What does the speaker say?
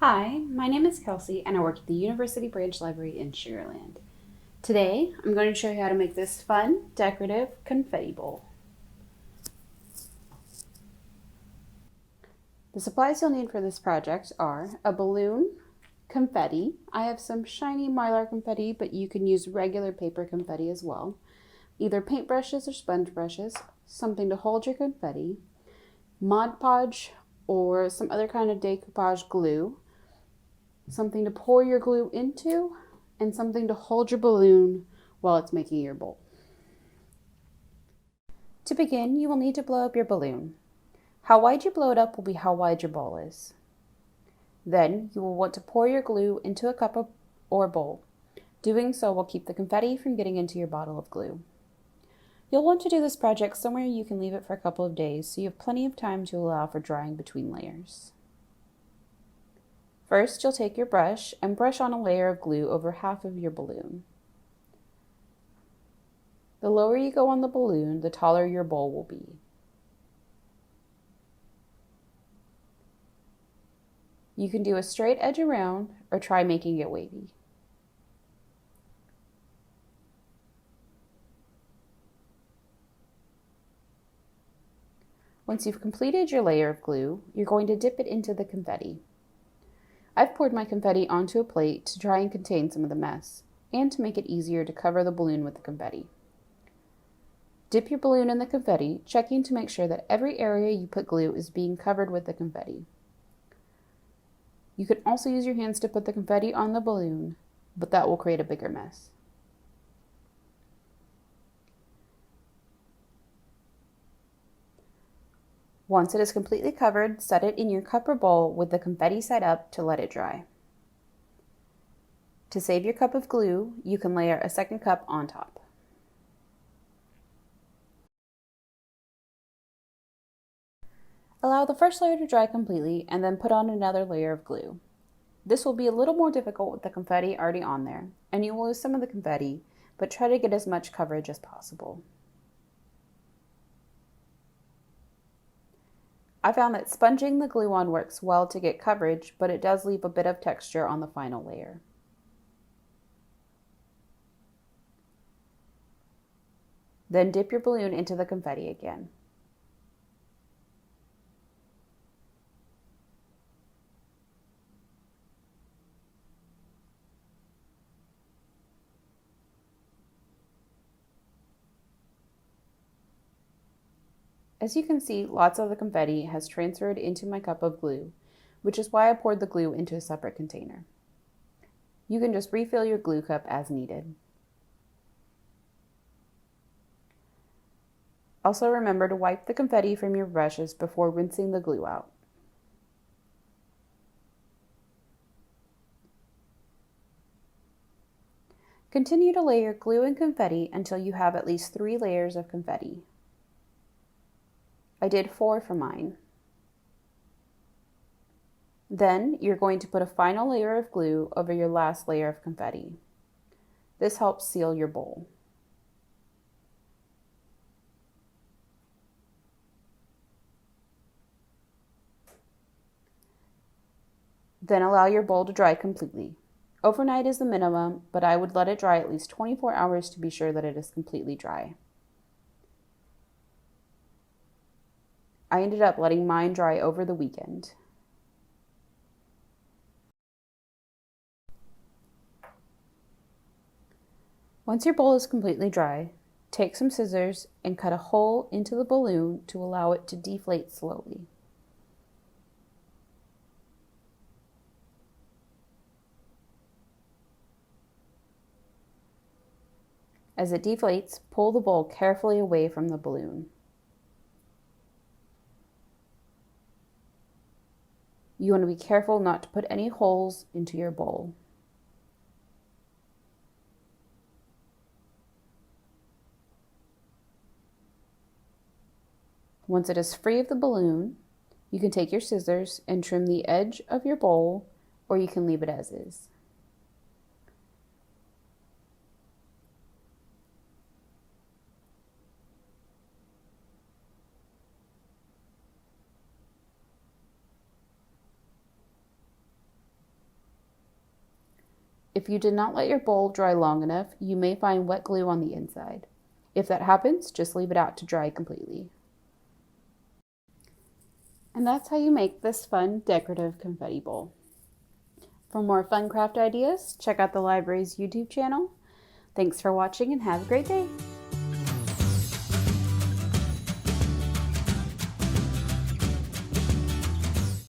Hi, my name is Kelsey and I work at the University Branch Library in Sugar Land. Today, I'm going to show you how to make this fun, decorative confetti bowl. The supplies you'll need for this project are a balloon, confetti. I have some shiny mylar confetti, but you can use regular paper confetti as well. Either paintbrushes or sponge brushes, something to hold your confetti, Mod Podge or some other kind of decoupage glue, something to pour your glue into, and something to hold your balloon while it's making your bowl. To begin, you will need to blow up your balloon. How wide you blow it up will be how wide your bowl is. Then you will want to pour your glue into a cup or bowl. Doing so will keep the confetti from getting into your bottle of glue. You'll want to do this project somewhere you can leave it for a couple of days so you have plenty of time to allow for drying between layers. First, you'll take your brush and brush on a layer of glue over half of your balloon. The lower you go on the balloon, the taller your bowl will be. You can do a straight edge around or try making it wavy. Once you've completed your layer of glue, you're going to dip it into the confetti. I've poured my confetti onto a plate to try and contain some of the mess, and to make it easier to cover the balloon with the confetti. Dip your balloon in the confetti, checking to make sure that every area you put glue is being covered with the confetti. You can also use your hands to put the confetti on the balloon, but that will create a bigger mess. Once it is completely covered, set it in your cup or bowl with the confetti side up to let it dry. To save your cup of glue, you can layer a second cup on top. Allow the first layer to dry completely and then put on another layer of glue. This will be a little more difficult with the confetti already on there, and you will lose some of the confetti, but try to get as much coverage as possible. I found that sponging the glue on works well to get coverage, but it does leave a bit of texture on the final layer. Then dip your balloon into the confetti again. As you can see, lots of the confetti has transferred into my cup of glue, which is why I poured the glue into a separate container. You can just refill your glue cup as needed. Also remember to wipe the confetti from your brushes before rinsing the glue out. Continue to layer glue and confetti until you have at least 3 layers of confetti. I did 4 for mine. Then you're going to put a final layer of glue over your last layer of confetti. This helps seal your bowl. Then allow your bowl to dry completely. Overnight is the minimum, but I would let it dry at least 24 hours to be sure that it is completely dry. I ended up letting mine dry over the weekend. Once your bowl is completely dry, take some scissors and cut a hole into the balloon to allow it to deflate slowly. As it deflates, pull the bowl carefully away from the balloon. You want to be careful not to put any holes into your bowl. Once it is free of the balloon, you can take your scissors and trim the edge of your bowl, or you can leave it as is. If you did not let your bowl dry long enough, you may find wet glue on the inside. If that happens, just leave it out to dry completely. And that's how you make this fun decorative confetti bowl. For more fun craft ideas, check out the library's YouTube channel. Thanks for watching and have a great day.